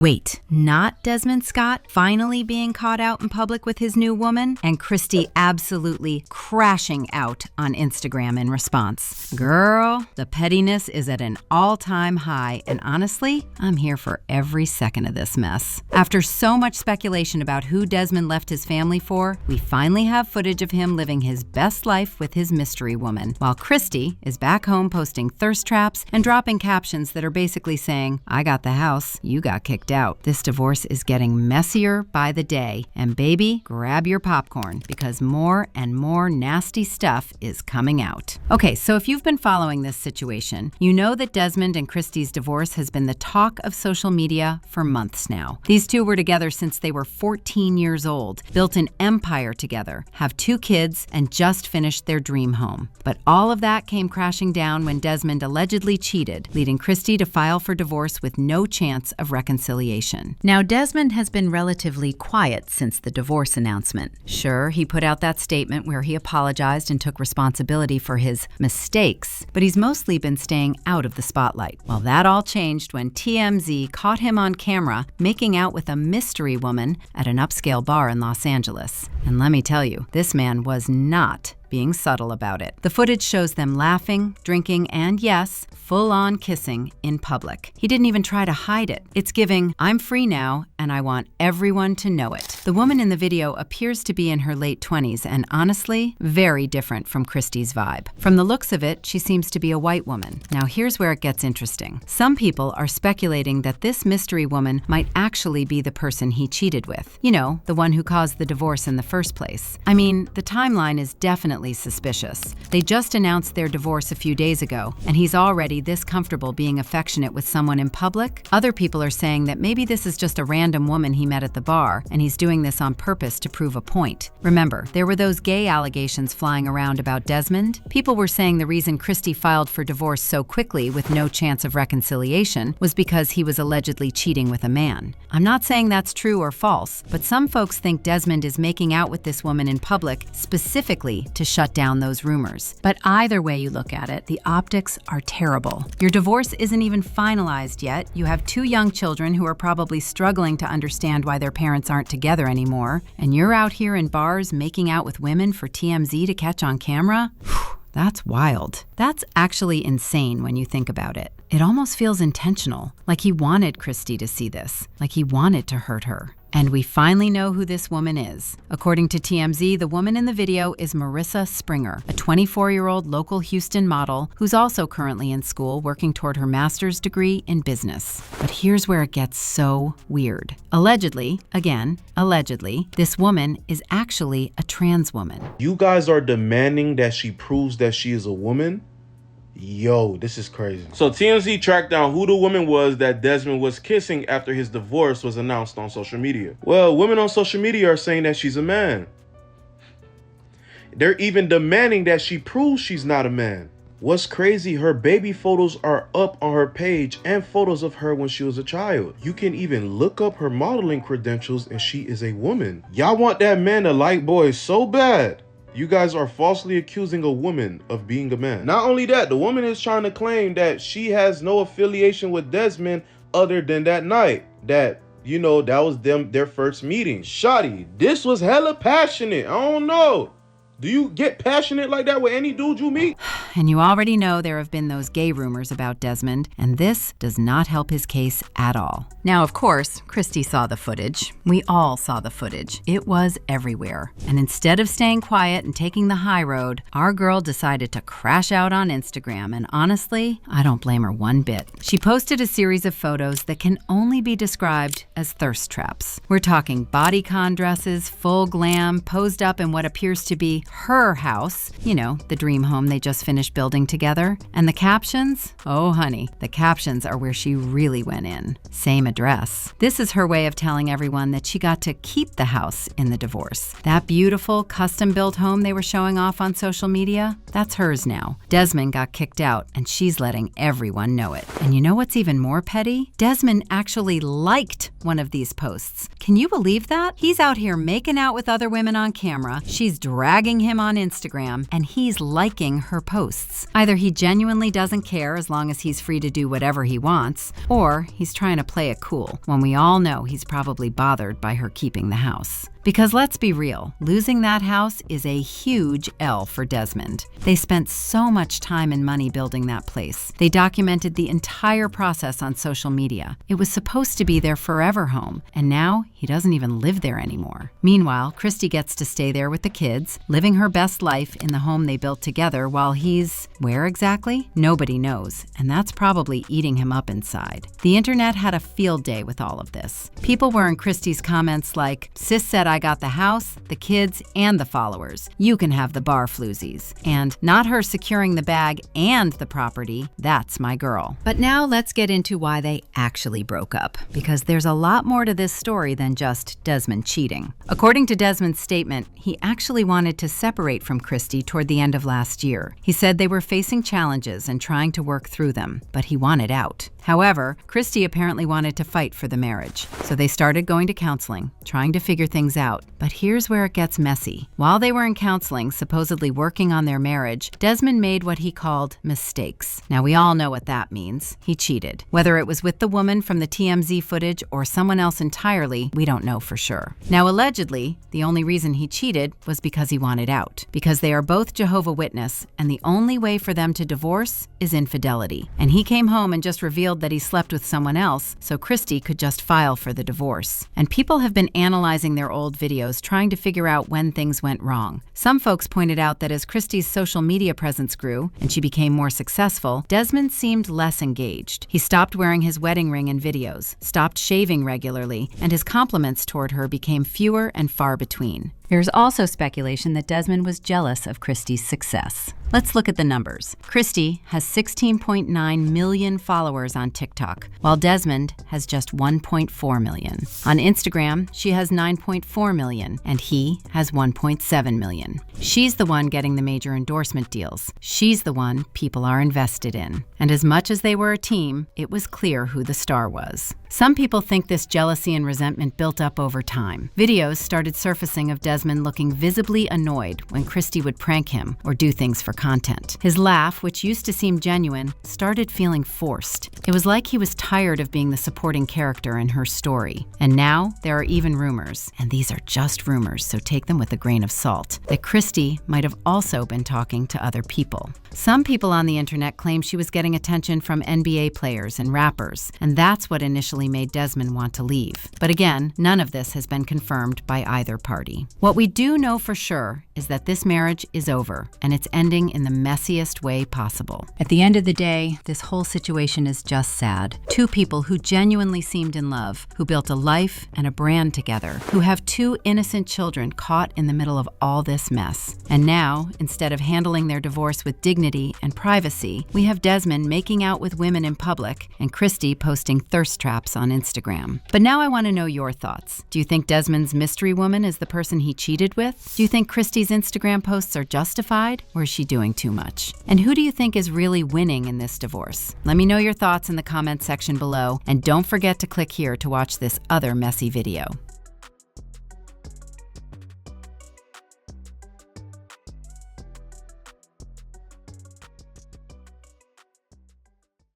Wait, not Desmond Scott finally being caught out in public with his new woman, and Christy absolutely crashing out on Instagram in response. Girl, the pettiness is at an all-time high, and honestly, I'm here for every second of this mess. After so much speculation about who Desmond left his family for, we finally have footage of him living his best life with his mystery woman, while Christy is back home posting thirst traps and dropping captions that are basically saying, "I got the house, you got kicked out." This divorce is getting messier by the day, and baby, grab your popcorn because more and more nasty stuff is coming out. Okay, so if you've been following this situation, you know that Desmond and Christy's divorce has been the talk of social media for months now. These two were together since they were 14 years old, built an empire together, have 2 kids, and just finished their dream home. But all of that came crashing down when Desmond allegedly cheated, leading Christy to file for divorce with no chance of reconciliation. Now, Desmond has been relatively quiet since the divorce announcement. Sure, he put out that statement where he apologized and took responsibility for his mistakes, but he's mostly been staying out of the spotlight. Well, that all changed when TMZ caught him on camera making out with a mystery woman at an upscale bar in Los Angeles. And let me tell you, this man was not being subtle about it. The footage shows them laughing, drinking, and yes, full-on kissing in public. He didn't even try to hide it. It's giving, "I'm free now, and I want everyone to know it." The woman in the video appears to be in her late 20s and honestly, very different from Christy's vibe. From the looks of it, she seems to be a white woman. Now here's where it gets interesting. Some people are speculating that this mystery woman might actually be the person he cheated with. You know, the one who caused the divorce in the first place. I mean, the timeline is definitely suspicious. They just announced their divorce a few days ago, and he's already this comfortable being affectionate with someone in public. Other people are saying that maybe this is just a random woman he met at the bar, and he's doing this on purpose to prove a point. Remember, there were those gay allegations flying around about Desmond. People were saying the reason Christy filed for divorce so quickly with no chance of reconciliation was because he was allegedly cheating with a man. I'm not saying that's true or false, but some folks think Desmond is making out with this woman in public specifically to shut down those rumors. But either way you look at it, the optics are terrible. Your divorce isn't even finalized yet. You have 2 young children who are probably struggling to understand why their parents aren't together anymore. And you're out here in bars making out with women for TMZ to catch on camera? That's wild. That's actually insane when you think about it. It almost feels intentional, like he wanted Christy to see this, like he wanted to hurt her. And we finally know who this woman is. According to TMZ, the woman in the video is Marissa Springer, a 24-year-old local Houston model who's also currently in school working toward her master's degree in business. But here's where it gets so weird. Allegedly, this woman is actually a trans woman. You guys are demanding that she proves that she is a woman? Yo, this is crazy. So TMZ tracked down who the woman was that Desmond was kissing after his divorce was announced on social media. Well, women on social media are saying that she's a man. They're even demanding that she proves she's not a man. What's crazy, her baby photos are up on her page and photos of her when she was a child. You can even look up her modeling credentials and she is a woman. Y'all want that man to like boys so bad. You guys are falsely accusing a woman of being a man. Not only that, the woman is trying to claim that she has no affiliation with Desmond other than that night. That, you know, that was their first meeting. Shawty, this was hella passionate. I don't know. Do you get passionate like that with any dude you meet? And you already know there have been those gay rumors about Desmond, and this does not help his case at all. Now, of course, Christy saw the footage. We all saw the footage. It was everywhere. And instead of staying quiet and taking the high road, our girl decided to crash out on Instagram, and honestly, I don't blame her one bit. She posted a series of photos that can only be described as thirst traps. We're talking bodycon dresses, full glam, posed up in what appears to be her house, you know, the dream home they just finished building together. And the captions? Oh honey, the captions are where she really went in. Same address. This is her way of telling everyone that she got to keep the house in the divorce. That beautiful custom-built home they were showing off on social media, that's hers now. Desmond got kicked out and she's letting everyone know it. And you know what's even more petty? Desmond actually liked one of these posts. Can you believe that? He's out here making out with other women on camera. She's dragging following him on Instagram, and he's liking her posts. Either he genuinely doesn't care as long as he's free to do whatever he wants, or he's trying to play it cool, when we all know he's probably bothered by her keeping the house. Because let's be real, losing that house is a huge L for Desmond. They spent so much time and money building that place. They documented the entire process on social media. It was supposed to be their forever home, and now he doesn't even live there anymore. Meanwhile, Christy gets to stay there with the kids, living her best life in the home they built together while he's… where exactly? Nobody knows, and that's probably eating him up inside. The internet had a field day with all of this. People were in Christy's comments like, "Sis said I got the house, the kids, and the followers. You can have the bar floozies." And "Not her securing the bag and the property. That's my girl." But now let's get into why they actually broke up, because there's a lot more to this story than just Desmond cheating. According to Desmond's statement, he actually wanted to separate from Christy toward the end of last year. He said they were facing challenges and trying to work through them, but he wanted out. However, Christy apparently wanted to fight for the marriage, so they started going to counseling, trying to figure things out. But here's where it gets messy. While they were in counseling, supposedly working on their marriage, Desmond made what he called mistakes. Now, we all know what that means. He cheated. Whether it was with the woman from the TMZ footage or someone else entirely, we don't know for sure. Now, allegedly, the only reason he cheated was because he wanted out. Because they are both Jehovah's Witness, and the only way for them to divorce is infidelity. And he came home and just revealed that he slept with someone else, so Christy could just file for the divorce. And people have been analyzing their old videos, trying to figure out when things went wrong. Some folks pointed out that as Christy's social media presence grew and she became more successful, Desmond seemed less engaged. He stopped wearing his wedding ring in videos, stopped shaving regularly, and his compliments toward her became fewer and far between. There's also speculation that Desmond was jealous of Christy's success. Let's look at the numbers. Christy has 16.9 million followers on TikTok, while Desmond has just 1.4 million. On Instagram, she has 9.4 million, and he has 1.7 million. She's the one getting the major endorsement deals. She's the one people are invested in. And as much as they were a team, it was clear who the star was. Some people think this jealousy and resentment built up over time. Videos started surfacing of Desmond looking visibly annoyed when Christy would prank him or do things for content. His laugh, which used to seem genuine, started feeling forced. It was like he was tired of being the supporting character in her story. And now there are even rumors, and these are just rumors, so take them with a grain of salt, that Christy might have also been talking to other people. Some people on the internet claim she was getting attention from NBA players and rappers, and that's what initially made Desmond want to leave. But again, none of this has been confirmed by either party. What we do know for sure is that this marriage is over, and it's ending in the messiest way possible. At the end of the day, this whole situation is just sad. Two people who genuinely seemed in love, who built a life and a brand together, who have two innocent children caught in the middle of all this mess. And now, instead of handling their divorce with dignity and privacy, we have Desmond making out with women in public and Christy posting thirst traps on Instagram. But now I want to know your thoughts. Do you think Desmond's mystery woman is the person he cheated with? Do you think Christy's Instagram posts are justified, or is she doing too much? And who do you think is really winning in this divorce? Let me know your thoughts in the comments section below, and don't forget to click here to watch this other messy video.